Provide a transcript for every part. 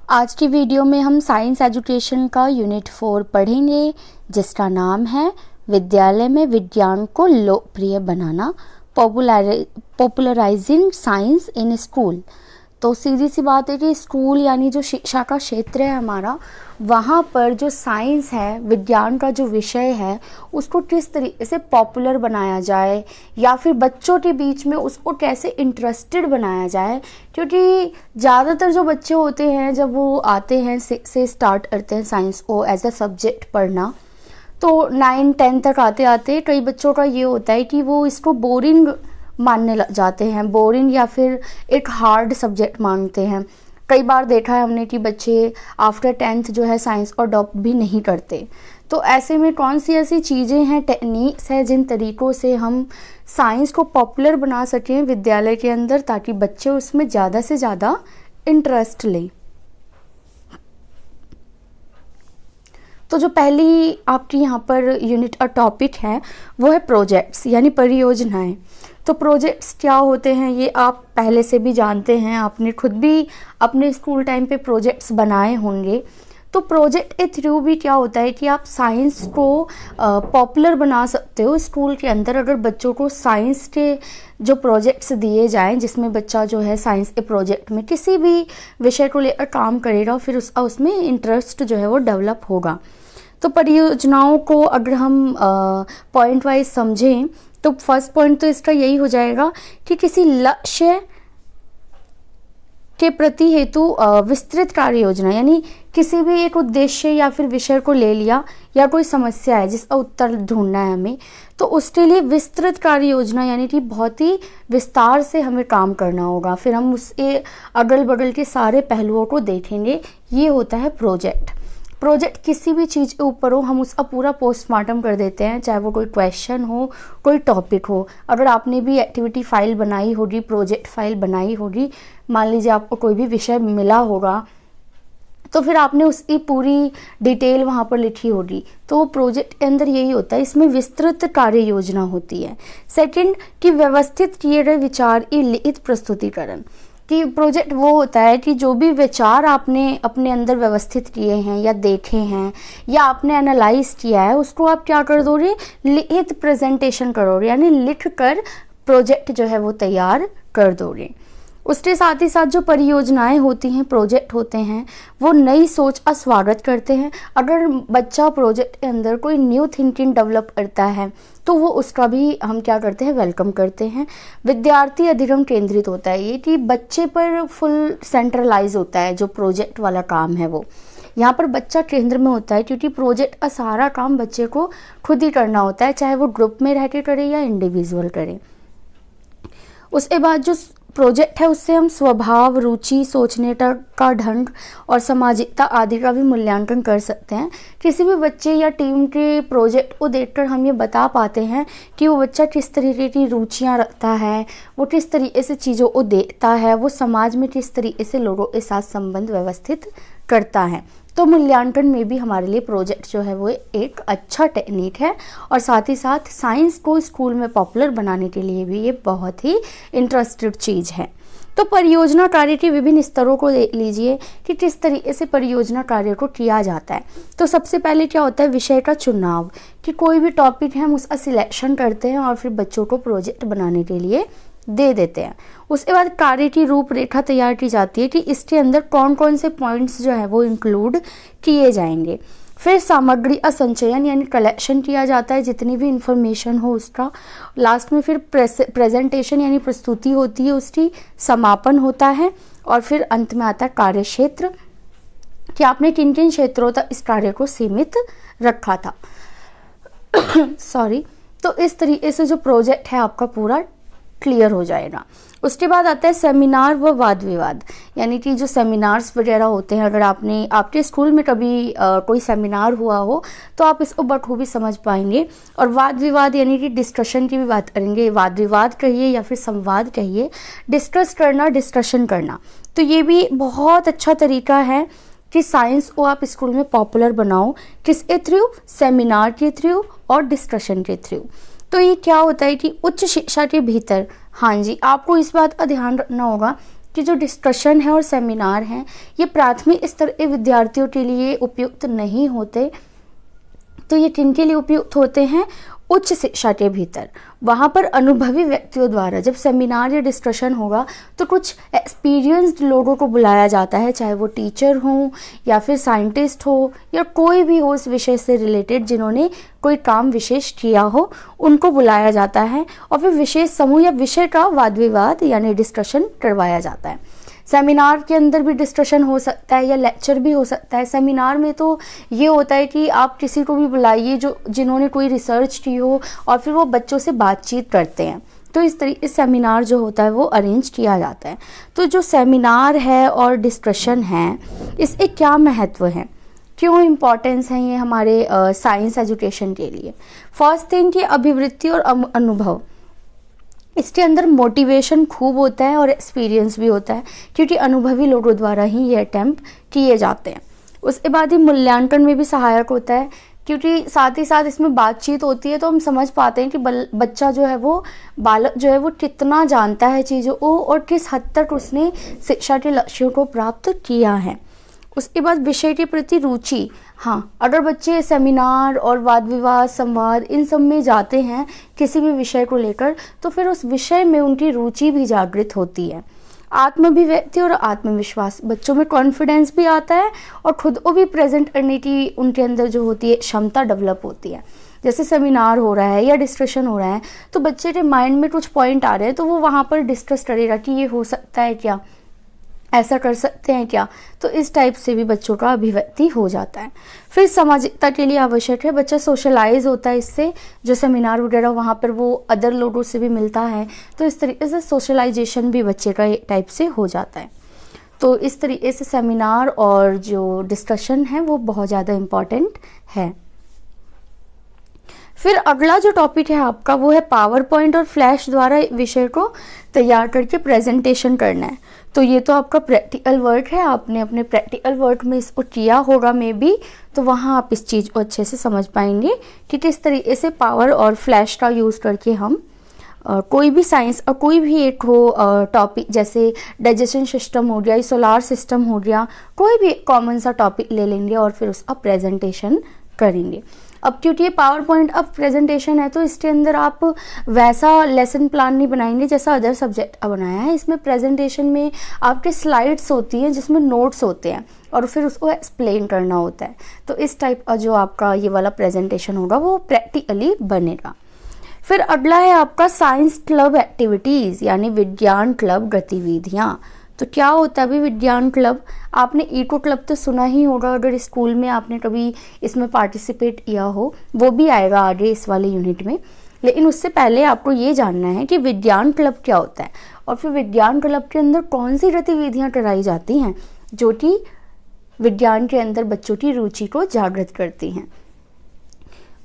आज की वीडियो में हम साइंस एजुकेशन का यूनिट 4 पढ़ेंगे, जिसका नाम है विद्यालय में विज्ञान को लोकप्रिय बनाना, पॉपुलराइजिंग साइंस इन स्कूल। तो सीधी सी बात है कि स्कूल यानी जो शिक्षा का क्षेत्र है हमारा, वहाँ पर जो साइंस है, विज्ञान का जो विषय है, उसको किस तरीके से पॉपुलर बनाया जाए या फिर बच्चों के बीच में उसको कैसे इंटरेस्टेड बनाया जाए। क्योंकि ज़्यादातर जो बच्चे होते हैं जब वो आते हैं से स्टार्ट करते हैं साइंस को एज अ सब्जेक्ट पढ़ना, तो 9-10 तक आते आते कई बच्चों का ये होता है कि वो इसको बोरिंग मानने लग जाते हैं, बोरिंग या फिर एक हार्ड सब्जेक्ट मानते हैं। कई बार देखा है हमने कि बच्चे आफ्टर 10th जो है साइंस को अडॉप्ट भी नहीं करते। तो ऐसे में कौन सी ऐसी चीज़ें हैं, टेक्निक्स हैं जिन तरीक़ों से हम साइंस को पॉपुलर बना सकें विद्यालय के अंदर, ताकि बच्चे उसमें ज़्यादा से ज़्यादा इंटरेस्ट लें। तो जो पहली आपकी यहाँ पर यूनिट और टॉपिक है वो है प्रोजेक्ट्स यानी परियोजनाएं। तो प्रोजेक्ट्स क्या होते हैं ये आप पहले से भी जानते हैं, आपने खुद भी अपने स्कूल टाइम पे प्रोजेक्ट्स बनाए होंगे। तो प्रोजेक्ट के थ्रू भी क्या होता है कि आप साइंस को पॉपुलर बना सकते हो स्कूल के अंदर। अगर बच्चों को साइंस के जो प्रोजेक्ट्स दिए जाएं, जिसमें बच्चा जो है साइंस के प्रोजेक्ट में किसी भी विषय को लेकर काम करेगा, फिर उसमें इंटरेस्ट जो है वो डेवलप होगा। तो परियोजनाओं को अगर हम पॉइंट वाइज समझें तो फर्स्ट पॉइंट तो इसका यही हो जाएगा कि किसी लक्ष्य के प्रति हेतु विस्तृत कार्य योजना, यानी किसी भी एक उद्देश्य या फिर विषय को ले लिया या कोई समस्या है जिसका उत्तर ढूंढना है हमें, तो उसके लिए विस्तृत कार्य योजना यानी कि बहुत ही विस्तार से हमें काम करना होगा। फिर हम उसके अगल बगल के सारे पहलुओं को देखेंगे। ये होता है प्रोजेक्ट। प्रोजेक्ट किसी भी चीज़ के ऊपर हो, हम उसका पूरा पोस्टमार्टम कर देते हैं, चाहे वो कोई क्वेश्चन हो, कोई टॉपिक हो। अगर आपने भी एक्टिविटी फाइल बनाई होगी, प्रोजेक्ट फाइल बनाई होगी, मान लीजिए आपको कोई भी विषय मिला होगा, तो फिर आपने उसकी पूरी डिटेल वहाँ पर लिखी होगी। तो प्रोजेक्ट के अंदर यही होता है, इसमें विस्तृत कार्य योजना होती है। सेकंड कि व्यवस्थित किए गए विचार की लिखित प्रस्तुतिकरण। कि प्रोजेक्ट वो होता है कि जो भी विचार आपने अपने अंदर व्यवस्थित किए हैं या देखे हैं या आपने एनालाइज किया है, उसको आप क्या कर दोगे, लिखित प्रेजेंटेशन करोगे, यानी लिख कर प्रोजेक्ट जो है वो तैयार कर दोगे। उसके साथ ही साथ जो परियोजनाएं होती हैं, प्रोजेक्ट होते हैं, वो नई सोच का स्वागत करते हैं। अगर बच्चा प्रोजेक्ट के अंदर कोई न्यू थिंकिंग डेवलप करता है तो वो उसका भी हम क्या करते हैं, वेलकम करते हैं। विद्यार्थी अधिगम केंद्रित होता है, ये कि बच्चे पर फुल सेंट्रलाइज होता है जो प्रोजेक्ट वाला काम है वो। यहाँ पर बच्चा केंद्र में होता है, क्योंकि प्रोजेक्ट का सारा काम बच्चे को खुद ही करना होता है, चाहे वो ग्रुप में रह के करे या इंडिविजुअल करे। उसके बाद जो प्रोजेक्ट है उससे हम स्वभाव, रुचि, सोचने का ढंग और सामाजिकता आदि का भी मूल्यांकन कर सकते हैं। किसी भी बच्चे या टीम के प्रोजेक्ट को देखकर हम ये बता पाते हैं कि वो बच्चा किस तरीके की रुचियां रखता है, वो किस तरीके से चीज़ों को देखता है, वो समाज में किस तरीके से लोगों के साथ संबंध व्यवस्थित करता है। तो मूल्यांकन में भी हमारे लिए प्रोजेक्ट जो है वो एक अच्छा टेक्निक है, और साथ ही साथ साइंस को स्कूल में पॉपुलर बनाने के लिए भी ये बहुत ही इंटरेस्टेड चीज़ है। तो परियोजना कार्य के विभिन्न स्तरों को देख लीजिए कि किस तरीके से परियोजना कार्य को किया जाता है। तो सबसे पहले क्या होता है, विषय का चुनाव, कि कोई भी टॉपिक है हम उसका सिलेक्शन करते हैं और फिर बच्चों को प्रोजेक्ट बनाने के लिए दे देते हैं। उसके बाद कार्य की रूपरेखा तैयार की जाती है कि इसके अंदर कौन कौन से पॉइंट्स जो है वो इंक्लूड किए जाएंगे। फिर सामग्री असंचयन यानी कलेक्शन किया जाता है, जितनी भी इंफॉर्मेशन हो उसका। लास्ट में फिर प्रेजेंटेशन यानी प्रस्तुति होती है, उसकी समापन होता है, और फिर अंत में आता है कार्य क्षेत्र, कि आपने किन किन क्षेत्रों तक इस कार्य को सीमित रखा था। सॉरी। तो इस तरीके से जो प्रोजेक्ट है आपका पूरा क्लियर हो जाएगा। उसके बाद आता है सेमिनार व वाद विवाद, यानी कि जो सेमिनार्स वगैरह होते हैं, अगर आपके स्कूल में कभी कोई सेमिनार हुआ हो तो आप इसको बखूबी समझ पाएंगे। और वाद विवाद यानी कि डिस्कशन की भी बात करेंगे, वाद विवाद कहिए या फिर संवाद कहिए, डिस्कस करना, डिस्कशन करना। तो ये भी बहुत अच्छा तरीका है कि साइंस को आप स्कूल में पॉपुलर बनाओ, किसके थ्रू, सेमिनार के थ्रू और डिस्कशन के थ्रू। तो ये क्या होता है कि उच्च शिक्षा के भीतर, हाँ जी, आपको इस बात का ध्यान रखना होगा कि जो डिस्कशन है और सेमिनार हैं ये प्राथमिक स्तर के विद्यार्थियों के लिए उपयुक्त नहीं होते। तो ये किनके लिए उपयुक्त होते हैं? उच्च शिक्षा के भीतर। वहाँ पर अनुभवी व्यक्तियों द्वारा जब सेमिनार या डिस्कशन होगा तो कुछ एक्सपीरियंस्ड लोगों को बुलाया जाता है, चाहे वो टीचर हो या फिर साइंटिस्ट हो या कोई भी हो इस विषय से रिलेटेड, जिन्होंने कोई काम विशेष किया हो, उनको बुलाया जाता है और फिर विशेष समूह या विषय का वाद विवाद यानी डिस्कशन करवाया जाता है। सेमिनार के अंदर भी डिस्कशन हो सकता है या लेक्चर भी हो सकता है। सेमिनार में तो ये होता है कि आप किसी को भी बुलाइए जो जिन्होंने कोई रिसर्च की हो और फिर वो बच्चों से बातचीत करते हैं। तो इस तरीके से सेमिनार जो होता है वो अरेंज किया जाता है। तो जो सेमिनार है और डिस्कशन है, इसके क्या महत्व है, क्यों इम्पोर्टेंस है ये हमारे साइंस एजुकेशन के लिए? फर्स्ट थिंग कि अभिवृत्ति और अनुभव, इसके अंदर मोटिवेशन खूब होता है और एक्सपीरियंस भी होता है, क्योंकि अनुभवी लोगों द्वारा ही ये अटैम्प्ट किए जाते हैं। उसके बाद ही मूल्यांकन में भी सहायक होता है, क्योंकि साथ ही साथ इसमें बातचीत होती है तो हम समझ पाते हैं कि बच्चा जो है वो, बालक जो है वो कितना जानता है चीज़ों को और किस हद तक उसने शिक्षा के लक्ष्यों को प्राप्त किया है। उसके बाद विषय के प्रति रुचि। हाँ, अगर बच्चे सेमिनार और वाद विवाद, संवाद इन सब में जाते हैं किसी भी विषय को लेकर, तो फिर उस विषय में उनकी रुचि भी जागृत होती है। आत्माभिव्यक्ति और आत्मविश्वास, बच्चों में कॉन्फिडेंस भी आता है और खुद को भी प्रेजेंट करने की उनके अंदर जो होती है क्षमता डेवलप होती है। जैसे सेमिनार हो रहा है या डिस्कशन हो रहा है तो बच्चे के माइंड में कुछ पॉइंट आ रहे हैं तो वो वहाँ पर डिस्कस करेगा कि ये हो सकता है क्या, ऐसा कर सकते हैं क्या। तो इस टाइप से भी बच्चों का अभिव्यक्ति हो जाता है। फिर सामाजिकता के लिए आवश्यक है, बच्चा सोशलाइज होता है इससे, जो सेमिनार वगैरह वहाँ पर वो अदर लोगों से भी मिलता है, तो इस तरीके से सोशलाइजेशन भी बच्चे का एक टाइप से हो जाता है। तो इस तरीके से सेमिनार और जो डिस्कशन है वो बहुत ज़्यादा इम्पॉर्टेंट है। फिर अगला जो टॉपिक है आपका वो है पावर पॉइंट और फ्लैश द्वारा विषय को तैयार करके प्रेजेंटेशन करना है। तो ये तो आपका प्रैक्टिकल वर्क है, आपने अपने प्रैक्टिकल वर्क में इसको किया होगा मे बी, तो वहाँ आप इस चीज़ को अच्छे से समझ पाएंगे कि किस तरीके से पावर और फ्लैश का यूज़ करके हम कोई भी साइंस और कोई भी एक हो टॉपिक, जैसे डाइजेशन सिस्टम हो गया, सोलार सिस्टम हो गया, कोई भी कॉमन सा टॉपिक ले लेंगे और फिर उसका प्रेजेंटेशन करेंगे। अब क्योंकि ये पावर पॉइंट अब प्रेजेंटेशन है तो इसके अंदर आप वैसा लेसन प्लान नहीं बनाएंगे जैसा अदर सब्जेक्ट का बनाया है। इसमें प्रेजेंटेशन में आपके स्लाइड्स होती हैं जिसमें नोट्स होते हैं और फिर उसको एक्सप्लेन करना होता है। तो इस टाइप का जो आपका ये वाला प्रेजेंटेशन होगा वो प्रैक्टिकली बनेगा। फिर अगला है आपका साइंस क्लब एक्टिविटीज़, यानी विज्ञान क्लब गतिविधियाँ। तो क्या होता है अभी विज्ञान क्लब? आपने इको क्लब तो सुना ही होगा, अगर स्कूल में आपने कभी इसमें पार्टिसिपेट किया हो, वो भी आएगा आगे इस वाले यूनिट में। लेकिन उससे पहले आपको ये जानना है कि विज्ञान क्लब क्या होता है और फिर विज्ञान क्लब के अंदर कौन सी गतिविधियाँ कराई जाती हैं जो कि विज्ञान के अंदर बच्चों की रुचि को जागृत करती हैं।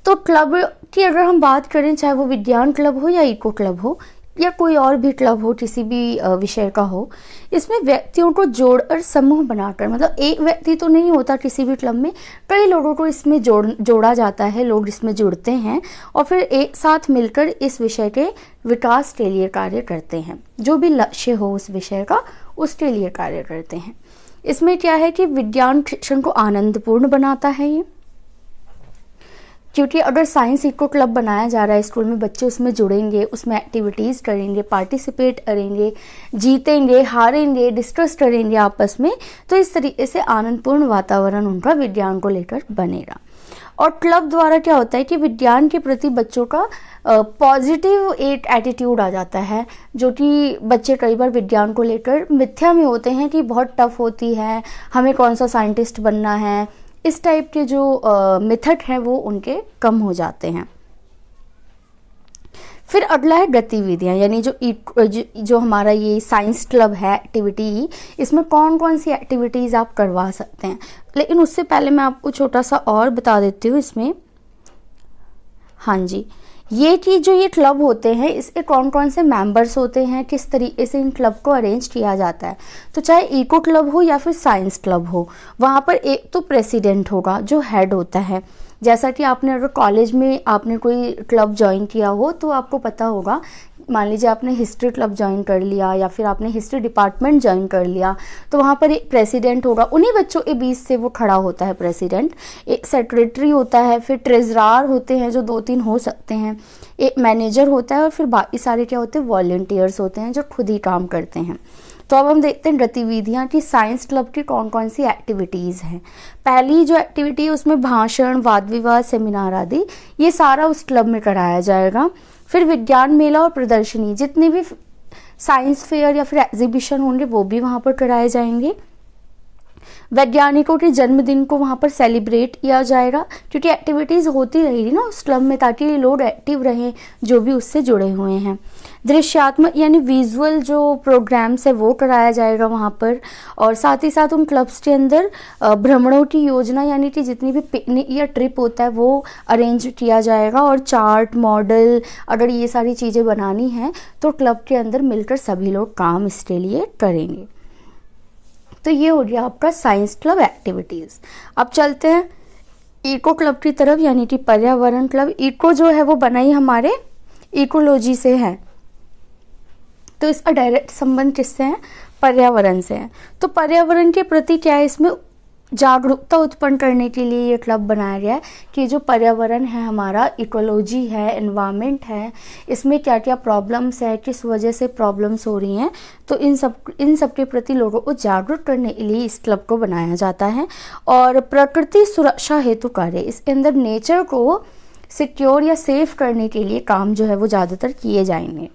तो क्लब की अगर हम बात करें, चाहे वो विज्ञान क्लब हो या इको क्लब हो या कोई और भी क्लब हो, किसी भी विषय का हो, इसमें व्यक्तियों को जोड़कर समूह बनाकर, मतलब एक व्यक्ति तो नहीं होता किसी भी क्लब में, कई लोगों को इसमें जोड़ा जाता है, लोग इसमें जुड़ते हैं और फिर एक साथ मिलकर इस विषय के विकास के लिए कार्य करते हैं। जो भी लक्ष्य हो उस विषय का उसके लिए कार्य करते हैं। इसमें क्या है कि विज्ञान शिक्षण को आनंदपूर्ण बनाता है ये, क्योंकि अगर साइंस इको क्लब बनाया जा रहा है स्कूल में, बच्चे उसमें जुड़ेंगे, उसमें एक्टिविटीज़ करेंगे, पार्टिसिपेट करेंगे, जीतेंगे, हारेंगे, डिस्कस करेंगे आपस में, तो इस तरीके से आनंदपूर्ण वातावरण उनका विज्ञान को लेकर बनेगा। और क्लब द्वारा क्या होता है कि विज्ञान के प्रति बच्चों का पॉजिटिव एक एटीट्यूड आ जाता है, जो कि बच्चे कई बार विज्ञान को लेकर मिथ्या में होते हैं कि बहुत टफ होती है, हमें कौन सा साइंटिस्ट बनना है, इस टाइप के जो मेथड हैं वो उनके कम हो जाते हैं। फिर अगला है गतिविधियाँ, यानी जो हमारा ये साइंस क्लब है एक्टिविटी, इसमें कौन कौन सी एक्टिविटीज़ आप करवा सकते हैं। लेकिन उससे पहले मैं आपको छोटा सा और बता देती हूँ इसमें। हाँ जी, ये चीज़ जो ये क्लब होते हैं इसके कौन कौन से मेंबर्स होते हैं, किस तरीके से इन क्लब को अरेंज किया जाता है। तो चाहे इको क्लब हो या फिर साइंस क्लब हो, वहाँ पर एक तो प्रेसिडेंट होगा जो हेड होता है। जैसा कि आपने अगर कॉलेज में आपने कोई क्लब ज्वाइन किया हो तो आपको पता होगा मान लीजिए आपने हिस्ट्री क्लब ज्वाइन कर लिया या फिर आपने हिस्ट्री डिपार्टमेंट ज्वाइन कर लिया, तो वहाँ पर एक प्रेसिडेंट होगा, उन्हीं बच्चों के बीच से वो खड़ा होता है प्रेसिडेंट, एक सेक्रेटरी होता है, फिर ट्रेजरार होते हैं जो 2-3 हो सकते हैं, एक मैनेजर होता है और फिर बाकी सारे क्या होते हैं, वॉलंटियर्स होते हैं जो खुद ही काम करते हैं। तो अब हम देखते हैं गतिविधियाँ कि साइंस क्लब की कौन कौन सी एक्टिविटीज़ हैं। पहली जो एक्टिविटी है उसमें भाषण, वाद विवाद, सेमिनार आदि ये सारा उस क्लब में कराया जाएगा। फिर विज्ञान मेला और प्रदर्शनी, जितने भी साइंस फेयर या फिर एग्जीबिशन होंगे वो भी वहाँ पर कराए जाएंगे। वैज्ञानिकों के जन्मदिन को वहाँ पर सेलिब्रेट किया जाएगा, क्योंकि एक्टिविटीज़ होती रहेगी ना उस क्लब में, ताकि लोग एक्टिव रहें जो भी उससे जुड़े हुए हैं। दृश्यात्मक यानी विजुअल जो प्रोग्राम्स है वो कराया जाएगा वहाँ पर, और साथ ही साथ उन क्लब्स के अंदर भ्रमणों की योजना यानी कि जितनी भी पिकनिक या ट्रिप होता है वो अरेंज किया जाएगा, और चार्ट, मॉडल, अगर ये सारी चीज़ें बनानी हैं तो क्लब के अंदर मिलकर सभी लोग काम इसके लिए करेंगे। तो ये हो गया आपका साइंस क्लब एक्टिविटीज़। अब चलते हैं इको क्लब की तरफ, यानी कि पर्यावरण क्लब। इको जो है वो बना ही हमारे इकोलॉजी से है, तो इसका डायरेक्ट संबंध किससे है, पर्यावरण से है। तो पर्यावरण के प्रति क्या है, इसमें जागरूकता उत्पन्न करने के लिए ये क्लब बनाया गया है कि जो पर्यावरण है हमारा, इकोलॉजी है, एनवायरनमेंट है, इसमें क्या क्या प्रॉब्लम्स है, किस वजह से प्रॉब्लम्स हो रही हैं, तो इन सब के प्रति लोगों को जागरूक करने के लिए इस क्लब को बनाया जाता है। और प्रकृति सुरक्षा हेतु कार्य, इसके अंदर नेचर को सिक्योर या सेफ करने के लिए काम जो है वो ज़्यादातर किए जाएंगे।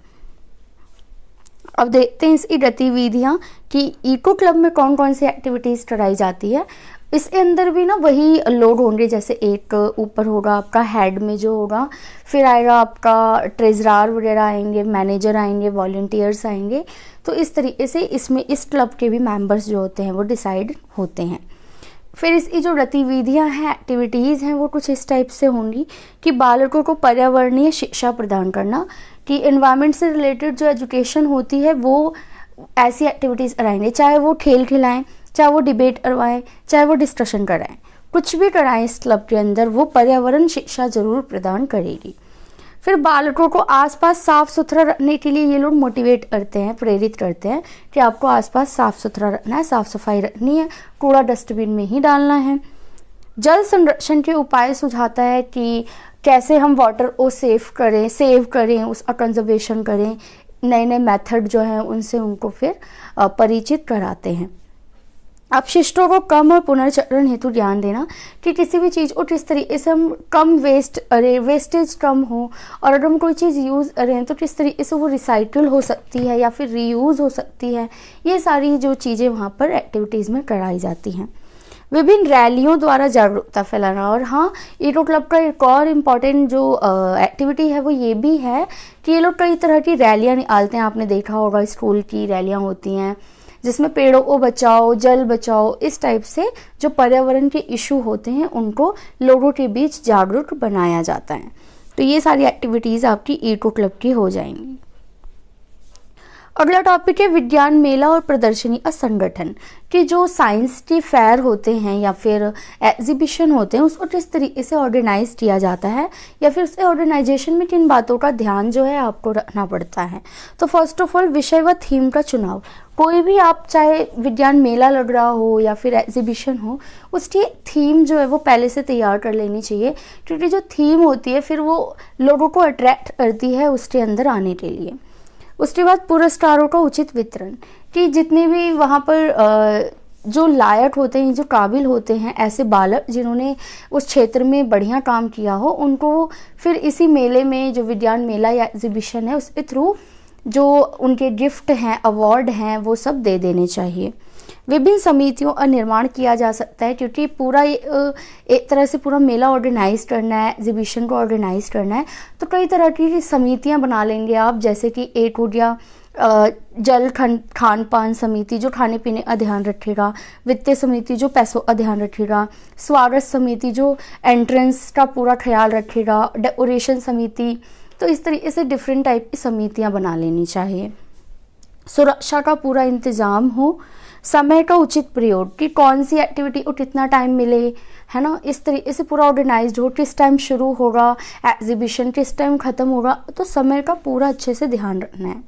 अब देखते हैं इसकी गतिविधियाँ कि इको क्लब में कौन कौन सी एक्टिविटीज़ कराई जाती है। इसके अंदर भी ना वही लोग होंगे, जैसे एक ऊपर होगा आपका हेड में जो होगा, फिर आएगा आपका ट्रेजरार वगैरह आएंगे, मैनेजर आएंगे, वॉलंटियर्स आएंगे। तो इस तरीके से इसमें इस क्लब के भी मेंबर्स जो होते हैं वो डिसाइड होते हैं। फिर इसकी जो गतिविधियाँ हैं, एक्टिविटीज़ हैं, वो कुछ इस टाइप से होंगी कि बालकों को पर्यावरणीय शिक्षा प्रदान करना, कि एनवायरनमेंट से रिलेटेड जो एजुकेशन होती है वो ऐसी एक्टिविटीज़ कराएंगे, चाहे वो खेल खिलाएं, चाहे वो डिबेट करवाएं, चाहे वो डिस्कशन कराएं, कुछ भी कराएं इस क्लब के अंदर, वो पर्यावरण शिक्षा ज़रूर प्रदान करेगी। फिर बालकों को आसपास साफ़ सुथरा रखने के लिए ये लोग मोटिवेट करते हैं, प्रेरित करते हैं कि आपको आसपास साफ़ सुथरा रखना है, साफ़ सफाई रखनी है, कूड़ा डस्टबिन में ही डालना है। जल संरक्षण के उपाय सुझाता है कि कैसे हम वाटर को सेव करें, उसका कंजर्वेशन करें, नए नए मेथड जो हैं उनसे उनको फिर परिचित कराते हैं। अपशिष्टों को कम और पुनर्चक्रण हेतु ध्यान देना कि किसी भी चीज़ को किस तरीके से हम कम वेस्टेज कम हो, और अगर हम कोई चीज़ यूज़ करें तो किस तरीके से वो रिसाइकिल हो सकती है या फिर रीयूज़ हो सकती है। ये सारी जो चीज़ें वहाँ पर एक्टिविटीज़ में कराई जाती हैं। विभिन्न रैलियों द्वारा जागरूकता फैलाना, और हाँ, इको क्लब का एक और इम्पॉर्टेंट जो एक्टिविटी है वो ये भी है कि ये लोग कई तरह की रैलियाँ निकालते हैं। आपने देखा होगा स्कूल की रैलियाँ होती हैं जिसमें पेड़ों को बचाओ, जल बचाओ, इस टाइप से जो पर्यावरण के इशू होते हैं उनको लोगों के बीच जागरूक बनाया जाता है। तो ये सारी एक्टिविटीज़ आपकी इको क्लब की हो जाएंगी। अगला टॉपिक है विज्ञान मेला और प्रदर्शनी का संगठन, कि जो साइंस के फेयर होते हैं या फिर एग्जीबिशन होते हैं उसको किस तरीके से ऑर्गेनाइज किया जाता है, या फिर उसके ऑर्गेनाइजेशन में किन बातों का ध्यान जो है आपको रखना पड़ता है। तो फर्स्ट ऑफ ऑल विषय व थीम का चुनाव। कोई भी आप चाहे विज्ञान मेला लग रहा हो या फिर एग्जीबिशन हो, उसकी थीम जो है वो पहले से तैयार कर लेनी चाहिए, क्योंकि जो थीम होती है फिर वो लोगों को अट्रैक्ट करती है उसके अंदर आने के लिए। उसके बाद पुरस्कारों का उचित वितरण, कि जितने भी वहाँ पर जो लायक होते हैं, जो काबिल होते हैं, ऐसे बालक जिन्होंने उस क्षेत्र में बढ़िया काम किया हो, उनको फिर इसी मेले में, जो विज्ञान मेला या एग्जीबिशन है, उसके थ्रू जो उनके गिफ्ट हैं, अवार्ड हैं, वो सब दे देने चाहिए। विभिन्न समितियों का निर्माण किया जा सकता है, क्योंकि पूरा एक तरह से पूरा मेला ऑर्गेनाइज करना है, एग्जीबिशन को ऑर्गेनाइज करना है, तो कई तरह की समितियां बना लेंगे आप, जैसे कि एक हो गया जल खान पान समिति जो खाने पीने का ध्यान रखेगा, वित्तीय समिति जो पैसों का ध्यान रखेगा, स्वागत समिति जो एंट्रेंस का पूरा ख्याल रखेगा, डेकोरेशन समिति, तो इस तरीके से डिफरेंट टाइप की समितियां बना लेनी चाहिए। सुरक्षा का पूरा इंतज़ाम हो, समय का उचित प्रयोग कि कौन सी एक्टिविटी को कितना टाइम मिले, है ना, इस तरीके से पूरा ऑर्गेनाइज्ड हो, किस टाइम शुरू होगा एग्जीबिशन, किस टाइम ख़त्म होगा, तो समय का पूरा अच्छे से ध्यान रखना है।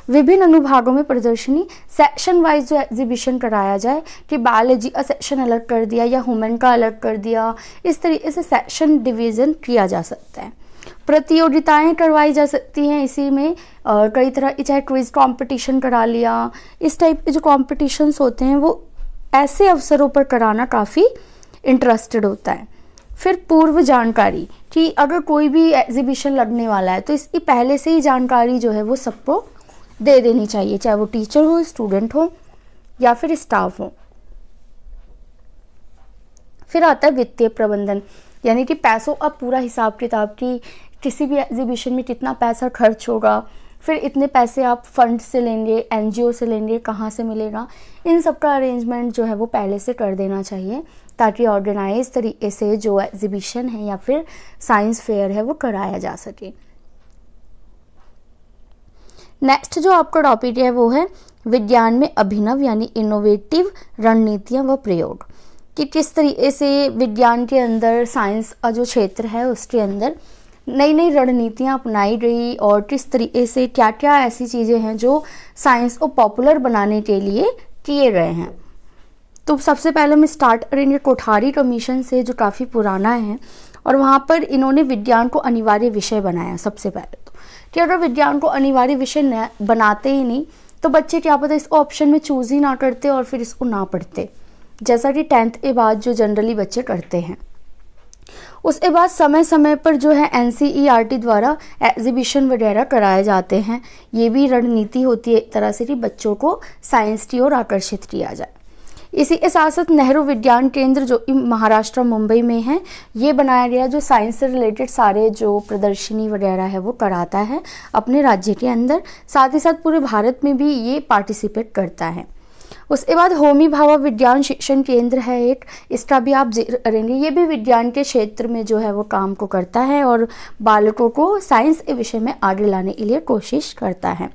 विभिन्न अनुभागों में प्रदर्शनी सेक्शन वाइज जो एग्जीबिशन कराया जाए कि बायोलॉजी का सेक्शन अलग कर दिया या ह्यूमन का अलग कर दिया, इस तरीके से सेक्शन डिवीज़न किया जा सकता है। प्रतियोगिताएं करवाई जा सकती हैं इसी में, कई तरह की, चाहे क्विज कंपटीशन करा लिया, इस टाइप के जो कॉम्पिटिशन्स होते हैं वो ऐसे अवसरों पर कराना काफ़ी इंटरेस्टेड होता है। फिर पूर्व जानकारी कि अगर कोई भी एग्जीबिशन लगने वाला है तो इसकी पहले से ही जानकारी जो है वो सबको दे देनी चाहिए, चाहे वो टीचर हो, स्टूडेंट हो या फिर स्टाफ हो। फिर आता है वित्तीय प्रबंधन, यानी कि पैसों का पूरा हिसाब किताब की किसी भी एग्जीबिशन में कितना पैसा खर्च होगा, फिर इतने पैसे आप फंड से लेंगे, एनजीओ से लेंगे, कहाँ से मिलेगा, इन सब का अरेंजमेंट जो है वो पहले से कर देना चाहिए ताकि ऑर्गेनाइज तरीके से जो एग्जीबिशन है या फिर साइंस फेयर है वो कराया जा सके। नेक्स्ट जो आपका टॉपिक है वो है विज्ञान में अभिनव यानी इनोवेटिव रणनीतियाँ व प्रयोग, कि किस तरीके से विज्ञान के अंदर, साइंस का जो क्षेत्र है उसके अंदर नई नई रणनीतियाँ अपनाई गई और किस तरीके से क्या क्या ऐसी चीज़ें हैं जो साइंस को पॉपुलर बनाने के लिए किए गए हैं। तो सबसे पहले हम स्टार्ट करेंगे कोठारी कमीशन से, जो काफ़ी पुराना है, और वहाँ पर इन्होंने विज्ञान को अनिवार्य विषय बनाया। सबसे पहले तो कि अगर विज्ञान को अनिवार्य विषय बनाते ही नहीं तो बच्चे क्या पता इस ऑप्शन में चूज़ ही ना करते और फिर इसको ना पढ़ते, जैसा कि 10th के बाद जो जनरली बच्चे करते हैं। उसके बाद समय समय पर जो है NCERT द्वारा एग्जीबिशन वगैरह कराए जाते हैं। ये भी रणनीति होती है एक तरह से कि बच्चों को साइंस की ओर आकर्षित किया जाए। इसी के साथ साथ नेहरू विज्ञान केंद्र जो कि महाराष्ट्र मुंबई में है, ये बनाया गया जो साइंस से रिलेटेड सारे जो प्रदर्शनी वगैरह है वो कराता है अपने राज्य के अंदर, साथ ही साथ पूरे भारत में भी ये पार्टिसिपेट करता है। उसके बाद होमी भाभा विज्ञान शिक्षण केंद्र है एक, इसका भी आप जिक्र करेंगे। ये भी विज्ञान के क्षेत्र में जो है वो काम को करता है और बालकों को साइंस के विषय में आगे लाने के लिए कोशिश करता है।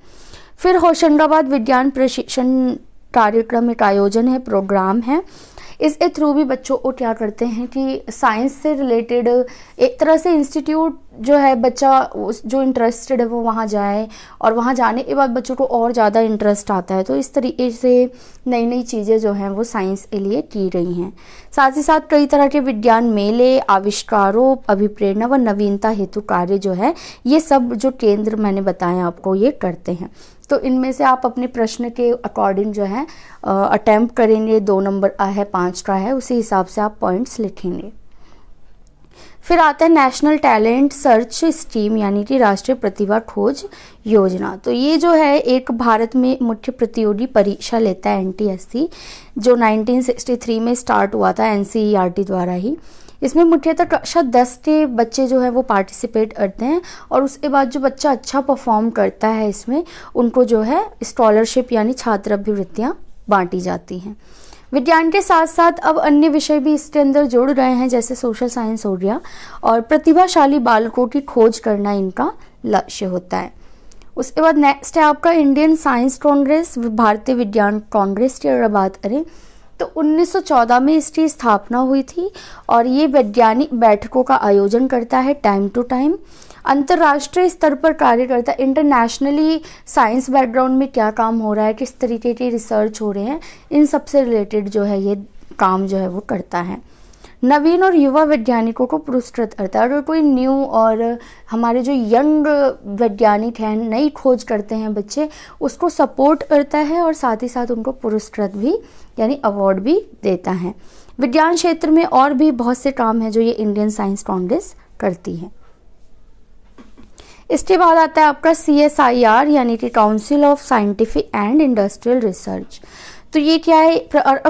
फिर होशंगाबाद विज्ञान प्रशिक्षण कार्यक्रम एक आयोजन है, प्रोग्राम है। इसके थ्रू भी बच्चों को क्या करते हैं कि साइंस से रिलेटेड एक तरह से इंस्टीट्यूट जो है, बच्चा जो इंटरेस्टेड है वो वहाँ जाए और वहाँ जाने के बाद बच्चों को और ज़्यादा इंटरेस्ट आता है। तो इस तरीके से नई नई चीज़ें जो हैं वो साइंस के लिए की रही हैं। साथ ही साथ कई तरह के विज्ञान मेले, आविष्कारों, अभिप्रेरणा व नवीनता हेतु कार्य जो है, ये सब जो केंद्र मैंने बताया आपको ये करते हैं। तो इनमें से आप अपने प्रश्न के अकॉर्डिंग जो है अटेम्प्ट करेंगे, 2 नंबर का है, 5 का है, उसी हिसाब से आप पॉइंट्स लिखेंगे। फिर आता है नेशनल टैलेंट सर्च स्कीम यानी कि राष्ट्रीय प्रतिभा खोज योजना। तो ये जो है एक भारत में मुख्य प्रतियोगी परीक्षा लेता है NTSC, जो 1963 में स्टार्ट हुआ था NCERT द्वारा ही। इसमें मुख्यतः कक्षा 10 के बच्चे जो है वो पार्टिसिपेट करते हैं और उसके बाद जो बच्चा अच्छा परफॉर्म करता है इसमें उनको जो है स्कॉलरशिप यानी छात्रवृत्तियाँ बांटी जाती हैं। विज्ञान के साथ साथ अब अन्य विषय भी इसके अंदर जुड़ रहे हैं, जैसे सोशल साइंस हो गया, और प्रतिभाशाली बालकों की खोज करना इनका लक्ष्य होता है। उसके बाद नेक्स्ट है आपका इंडियन साइंस कांग्रेस, भारतीय विज्ञान कांग्रेस की अगर बात करें तो 1914 में इसकी स्थापना हुई थी और ये वैज्ञानिक बैठकों का आयोजन करता है टाइम टू टाइम, अंतर्राष्ट्रीय स्तर पर कार्य करता है। इंटरनेशनली साइंस बैकग्राउंड में क्या काम हो रहा है, किस तरीके की रिसर्च हो रहे हैं, इन सब से रिलेटेड जो है ये काम जो है वो करता है। नवीन और युवा वैज्ञानिकों को पुरस्कृत करता है। अगर कोई न्यू और हमारे जो यंग वैज्ञानिक हैं, नई खोज करते हैं बच्चे, उसको सपोर्ट करता है और साथ ही साथ उनको पुरस्कृत भी यानी अवार्ड भी देता है। विज्ञान क्षेत्र में और भी बहुत से काम हैं जो ये इंडियन साइंस कांग्रेस करती है। इसके बाद आता है आपका CSIR यानी कि council of scientific and industrial research. तो ये क्या है,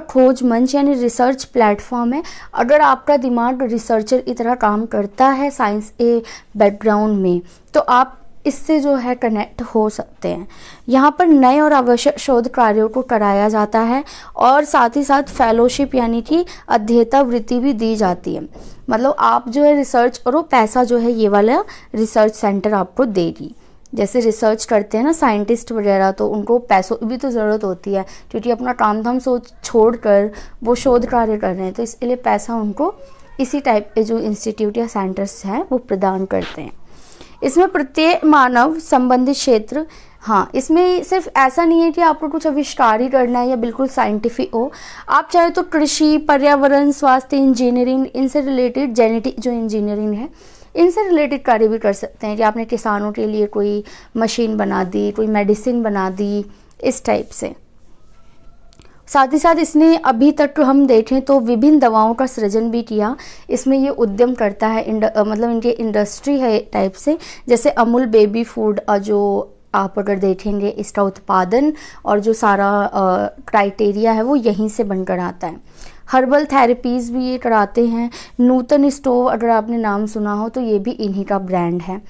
खोज मंच यानी रिसर्च प्लेटफॉर्म है। अगर आपका दिमाग रिसर्चर की तरह काम करता है साइंस के बैकग्राउंड में तो आप इससे जो है कनेक्ट हो सकते हैं। यहाँ पर नए और आवश्यक शोध कार्यों को कराया जाता है और साथ ही साथ फेलोशिप यानी कि अध्येता वृत्ति भी दी जाती है। मतलब आप जो है रिसर्च करो, पैसा जो है ये वाला रिसर्च सेंटर आपको देगी। जैसे रिसर्च करते हैं ना साइंटिस्ट वगैरह, तो उनको पैसों की भी तो ज़रूरत होती है, क्योंकि अपना काम धाम सोच छोड़ कर वो शोध कार्य कर रहे हैं, तो इसलिए पैसा उनको इसी टाइप के जो इंस्टीट्यूट या सेंटर्स हैं वो प्रदान करते हैं। इसमें प्रत्येक मानव संबंधित क्षेत्र, हाँ इसमें सिर्फ ऐसा नहीं है कि आपको कुछ आविष्कार ही करना है या बिल्कुल साइंटिफिक हो, आप चाहे तो कृषि, पर्यावरण, स्वास्थ्य, इंजीनियरिंग, इनसे रिलेटेड जेनेटिक जो इंजीनियरिंग है इनसे रिलेटेड कार्य भी कर सकते हैं कि आपने किसानों के लिए कोई मशीन बना दी, कोई मेडिसिन बना दी, इस टाइप से। साथ ही साथ इसने अभी तक हम देखें तो विभिन्न दवाओं का सृजन भी किया, इसमें ये उद्यम करता है, मतलब इनकी इंडस्ट्री है टाइप से। जैसे अमूल बेबी फूड जो आप अगर देखेंगे इसका उत्पादन और जो सारा क्राइटेरिया है वो यहीं से बनकर आता है। हर्बल थेरेपीज़ भी ये कराते हैं। नूतन स्टोव अगर आपने नाम सुना हो तो ये भी इन्हीं का ब्रांड है।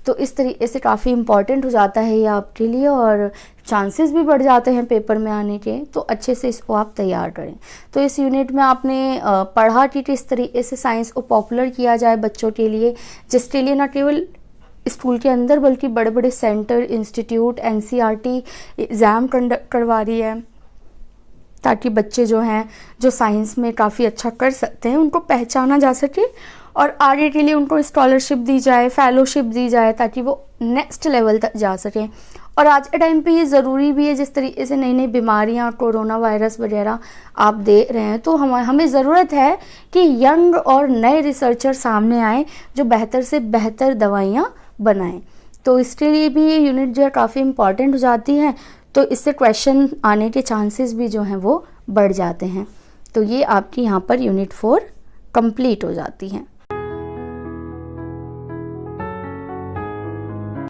तो इस तरीके से काफ़ी इम्पॉर्टेंट हो जाता है ये आपके लिए और चांसेस भी बढ़ जाते हैं पेपर में आने के, तो अच्छे से इसको आप तैयार करें। तो इस यूनिट में आपने पढ़ा कि किस तरीके से साइंस को पॉपुलर किया जाए बच्चों के लिए, जिसके लिए न केवल स्कूल के अंदर बल्कि बड़े बड़े centre, institute, NCERT exam conduct करवा रही है, ताकि बच्चे जो हैं जो साइंस में काफ़ी अच्छा कर सकते हैं उनको पहचाना जा सके और आगे के लिए उनको स्कॉलरशिप दी जाए, फेलोशिप दी जाए, ताकि वो नेक्स्ट लेवल तक जा सकें। और आज के टाइम पे ये ज़रूरी भी है, जिस तरीके से नई नई बीमारियां, कोरोना वायरस वगैरह आप देख रहे हैं, तो हमें ज़रूरत है कि यंग और नए रिसर्चर सामने आए जो बेहतर से बेहतर दवाइयाँ बनाएं। तो इसके लिए भी ये यूनिट जो है काफ़ी इम्पॉर्टेंट हो जाती है, तो इससे क्वेश्चन आने के चांसेस भी जो हैं वो बढ़ जाते हैं। तो ये आपकी यहाँ पर यूनिट 4 कंप्लीट हो जाती हैं।